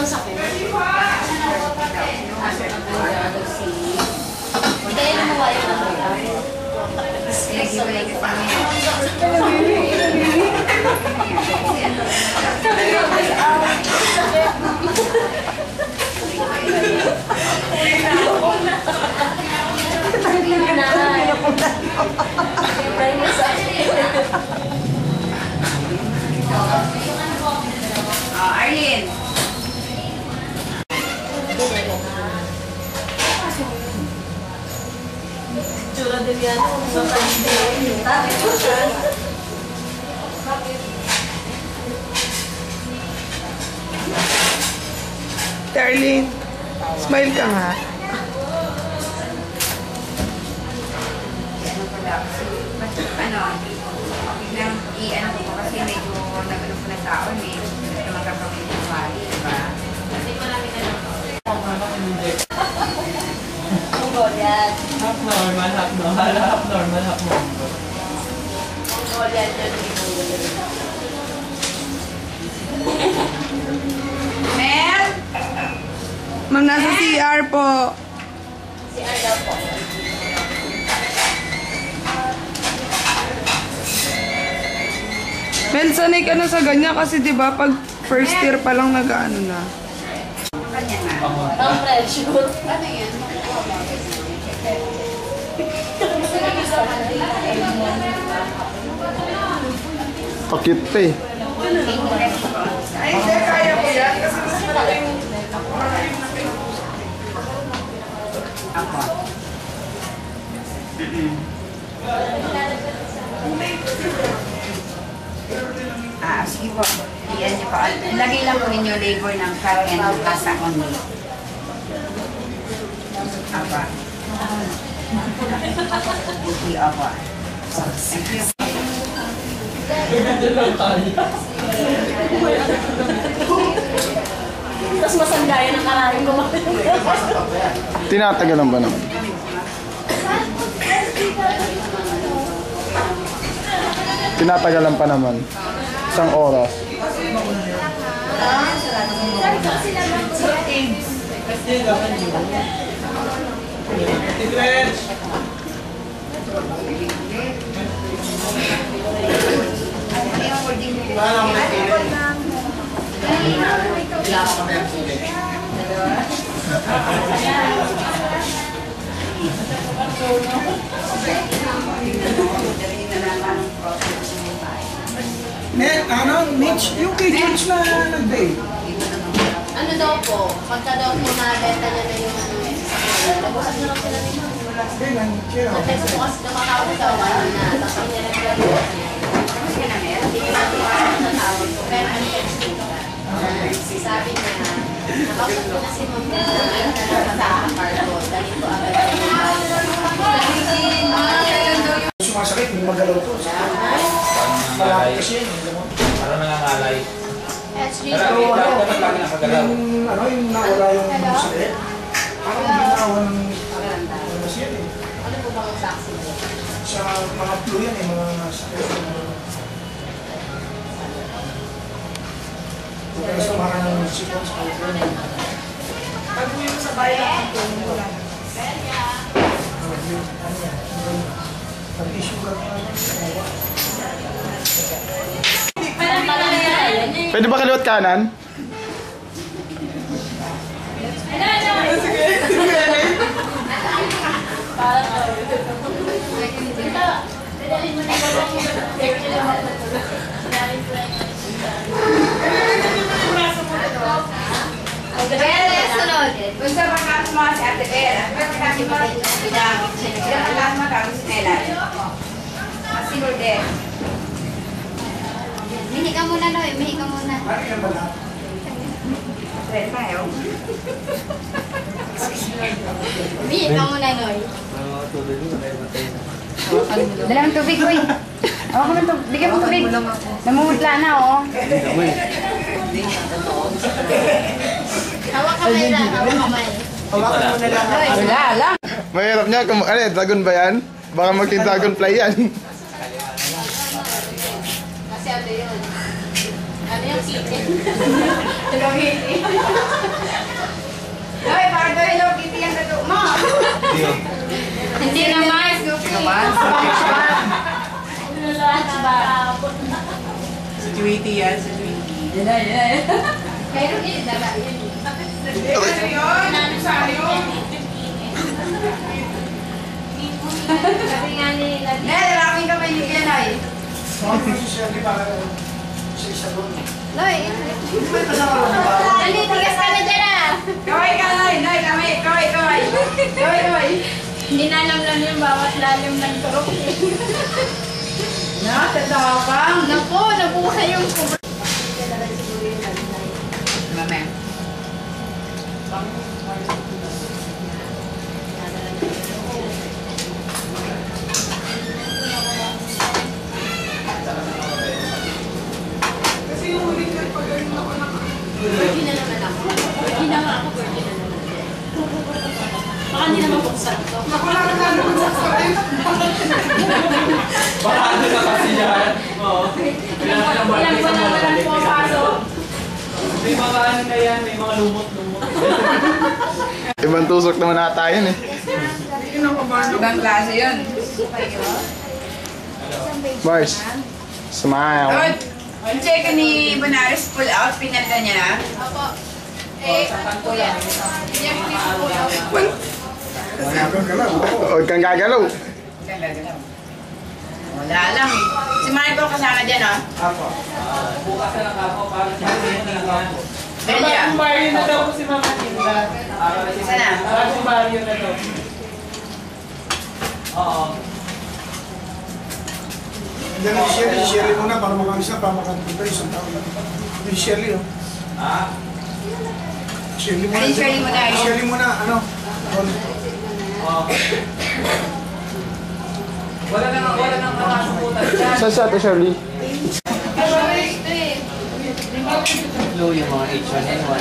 ang sakit. Hindi, lumuwa yung ano yan. Arlene. Tsura din yan. Darlene, smile ka nga. Ano, biglang i-ano ko kasi medyo nagano po ng tao, may naman kami ng wali, diba? Kasi marami na lang. Punggol yan. Half normal, half normal, half normal, half normal. Punggol yan dyan. Mel! Ma'am, nasa CR po. Si Arda po. Mel, sanay ka na sa ganyan kasi di ba pag first year pa lang nag-ano na. Kanya nga. Ang pressure. Ano yan? Pakit pa eh. Ay, hindi, kaya ko yan kasi mas malaki yung Ako. Sige po. Iyan niyo po. Lagay lang po ninyo labor ng cut and pasta only. Apa. Okay, apa. Thank you. Tapos masanggayan ang kararing kumain. Tinatagalan ba naman? Tinatagalan pa naman. Isang oras. Mitch, yung kay George na nag-date. Ano daw po? Pagka daw po nabenta niya na yung ano eh. Nag-usap na lang sila ni Ma'am. Nag-text po kasi namakawag daw ano na. Tapos ang niya nag-gano. Hindi ko natin sa tawag ko. Pero ang text nila. Sabi niya, nakapag ko na si Ma'am na sa cargo. Dahil po agad yung sumasakit, may magalaw to. Malapit kasi yun. Parang nangangalay. SG. Pero dapat lagi nakagalaw. Yung nawala yung sakit. Parang ginawa ng masya eh. Ano po bang saksi mo? Sa mga flu yan eh, mga sakit. Kaya sa mga ng sipon sa kalito. Pag-uwi mo sa bayan, mo lang. Pag-issue ka Pwede ba kaliwat kanan? Gusto makakasama mga si Ate Bea. Pero kami mga pinamit siya. Kaya lahat makakasama si Nela. Masigol din. Mihi ka muna, Noy. Mihi ka muna. Pwede pa, ayaw. Mihi ka muna, Noy. Dala mo tubig, Uy. Ako mo tubig. Bigyan mo tubig. Namumutla na, oh. Hawak kamay lang. Hawak kamay. Hawakan mo na lang. Wala lang. Mahirap niya. Dragon ba yan? Baka maging dragonfly yan. Kasi ano yun? Ano yung chicken? Gamitin. one. Si Tweety yan, si Tweety. Pero yun, dala yun. Sabi nga nila, Lalaking kamay ni Kenay. Siya, di ba? Isa doon. Loy, nalitigas ka na dyan ah! Kaway ka, Noy. Noy, kaway. Kaway. Hindi na alam lang yung bawat lalim ng turok. Tatapang. Naku, nabuhay yung kubra. Mame. Virgin na naman ako. Virgin na nga ako, virgin na naman. Baka hindi naman buksan to. Baka ano na kasi yan. Oo. Ilang buwan na walang pumapasok. May mga ano na yan, may mga lumot-lumot. Ibang tusok naman ata yun eh. Ibang klase yun. Mars, smile. Good. Yung check ni Bonaris pull out, pinalda niya na. Opo. Kuya. Yan, please po daw. Wala kang galaw. Huwag kang gagalaw. Galaw. Wala lang eh. Si Michael kasama dyan, oh. Apo. Bukas na lang ako para sa mga ako. Delia. Mario na daw si Mama Tinda. Sana? Si Mario na daw. Oo. Hindi na si Shirley muna para makamis na, para makapunta isang taon. Si Shirley, oh. Ah? Shirley muna. Alin Shirley muna, eh? Shirley muna, ano? Oo. Wala nang nakasukutan dyan. Saan sa ito, Shirley? Low yung mga H1N1.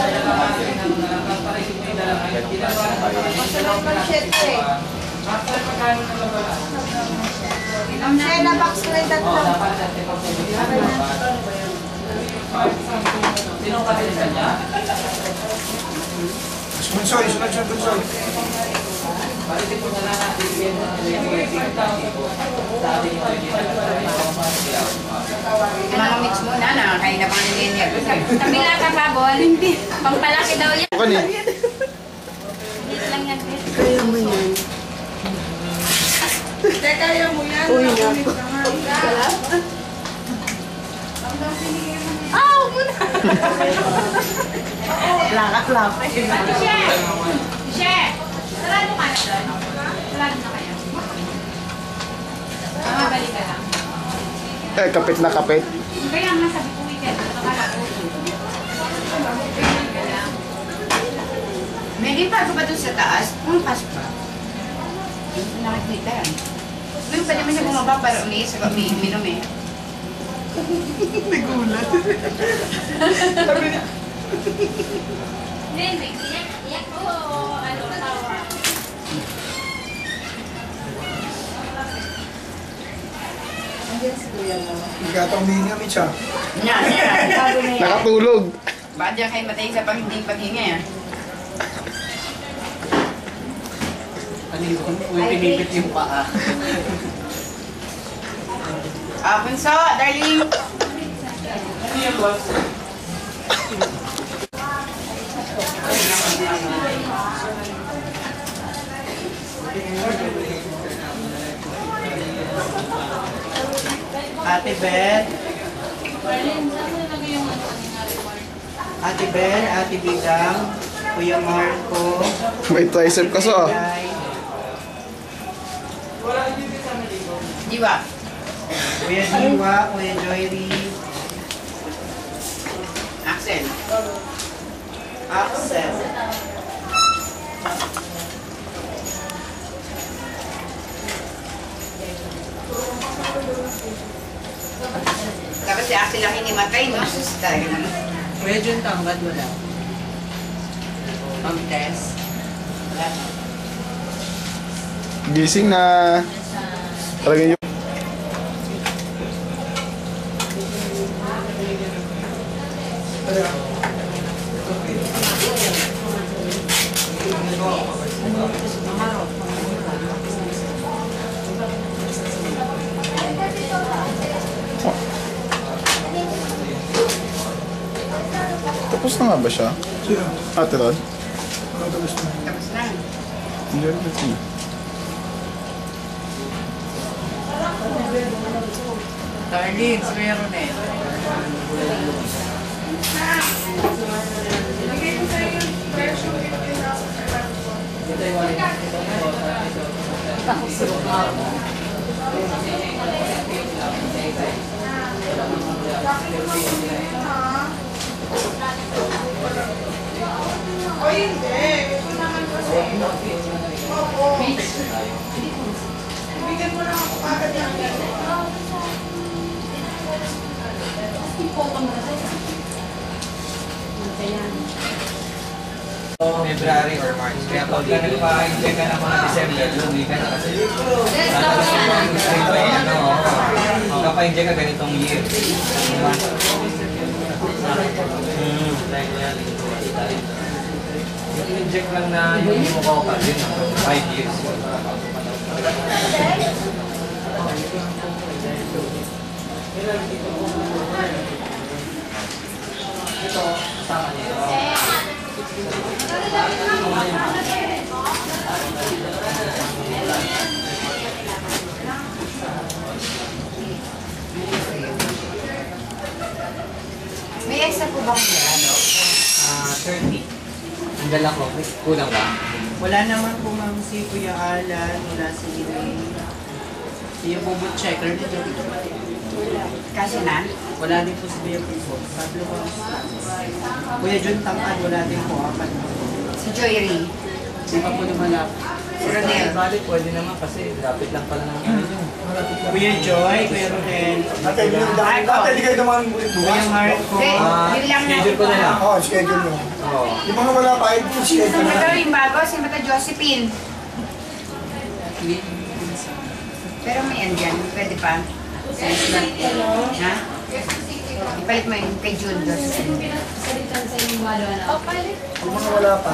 Ang Sena box ko yung tatlo. Sinong kapilisan niya? Bunsoy, sunod siya, Bunsoy. Palitin ko na lang natin bigyan mo ng 5,000 sa ating Mga mix muna na. Kain na pang nilinya. Sabi nga kapabol, hindi. Pampalaki daw yan. Bukan eh. Dito lang yan. Kaya mo yan. Kaya mo yan. Uy, naku. Ah, huwag mo na. Lakas-lakas. She! Sarado ka na doon? Sarado na kayo? Balik ka lang. Eh, kapit na kapit. Kaya nga sabi ko weekend. Nakakala ko. Ka lang. May di pa ba doon sa taas? Pumapas pa. Nakikita yan. May pa naman siya bumaba para umiis ako umiinom eh. Nagulat. Hindi. Iyak ko. Ano, tawa. Nagkataong hihinga, Mitch, ha? Yan. Nakatulog. Bakit diyan kayo matay sa hindi paghinga yan? Ano yun? Uy, pinipit yung paa. Bunso, darling. Ano yung boss? Ate Beth. Ate Beth, Ate Bigang, Kuya Marco, May tricep ka sa. Day, Diwa. Kuya Diwa, Kuya Joyri, Axel. Axel. Tapos si Axel ang hinimatay, no? Sus, talaga naman. Kuya Jun Tanggad, wala. Ma'am Tess. Wala. Gising na. Talaga yung... na nga ba siya? Sino? Ate Rod? Ano tapos na? Tapos na. Hindi rin kasi. Darlene, si Kuya Ronel. February or March. Kaya pag nagpa-enjoy ka ng mga December, luwi ka na kasi. Kapag-enjoy ka ganitong year. Yung inject lang na yung mukha ka din, 5 years. Ito, kasama niya. May extra po ba kung ano? 30. Ang dala ko, kulang ba? Wala naman po ma'am si Kuya Alan, wala si Elaine. Si yung bubot checker dito. Kasi na? Wala din po si Kuya Pulpo. Tatlo po. Kuya John Tangkad, wala din po. Apat na po. Si Joyri. Di pa po lumalap. Si Ronel. Bali, pwede naman kasi lapit lang pala ng ano yun. Kuya Joy, Kuya Ronel. Ate, hindi kayo naman Kuya bukas. Marco. Hindi, yun lang na. Schedule ko na lang. Oo, schedule mo. Oo. Yung mga wala pa, schedule na. Ito yung bago, si Mata Josephine. Pero may andyan, pwede pa. Ha? Ipalit mo yung kay June Josephine. Yung mga wala pa.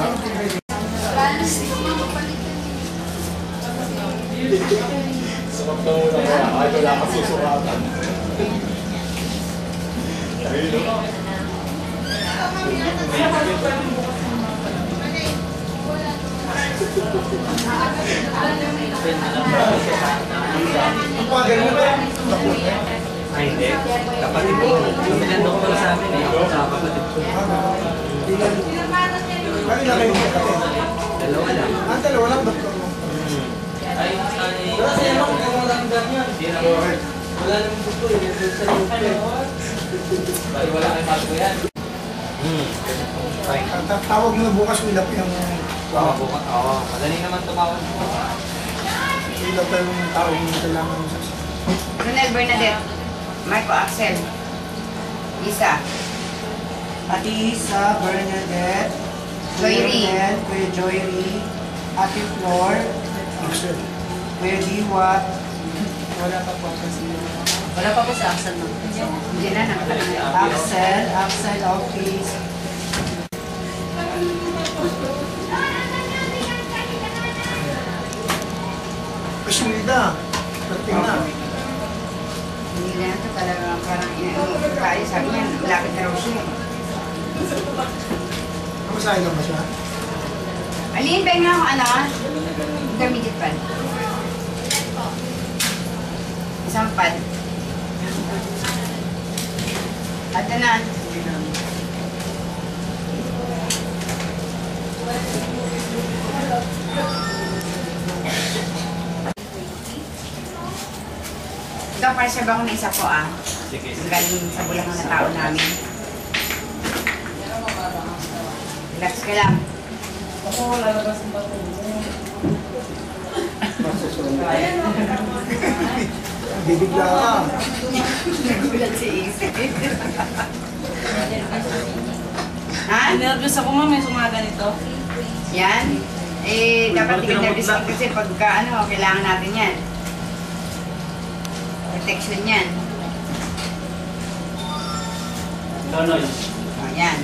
Ang pagano mo ba? Tapos na. Ay, hindi. Kapatid ko. Kaminando ko pala sa amin eh. Ako sa kapatid ko. Ano na kayo mga kapatid? Dalawa lang. Ang dalawa lang, doktor mo. Ay, kasi naman kung walang ganyan. Hindi na mo. Wala namang gusto eh. Sa lupa. Bali wala kay Marco yan. Fine. Tawag mo na bukas, wilap yung... Oo, bukas. Oo, madali naman tumawag. Wilap na yung tao yung kailangan mo sa... Ronel Bernadette. Marco Axel. Isa. Ate Isa, Bernadette. Joyri. Kuya Ronel, Kuya Joyri. Ate Flor. Axel. Kuya Diwa. Wala pa po kasi. Wala pa po sa Axel mo. Hindi na, nakakalangit. Axel Office. Pasyulida. Dating na. Hindi na ito talaga parang tayo sabi niya, lapit na raw siya. Namasahe lang ba siya? Alin, ba nga ako ano? Intermediate pad. Isang pad. At na. Ito, para siya ba kung isa po ah. Sige. Galing sa Bulacan na tao namin. Relax ka lang. Bibigla ka. Nagulat si Isip. Ha? Nervous ako ma'am, may sumaganito. Yan? Eh, dapat i-interview kasi pagka ano, kailangan natin yan. Protection yan. Nonoy. O, yan.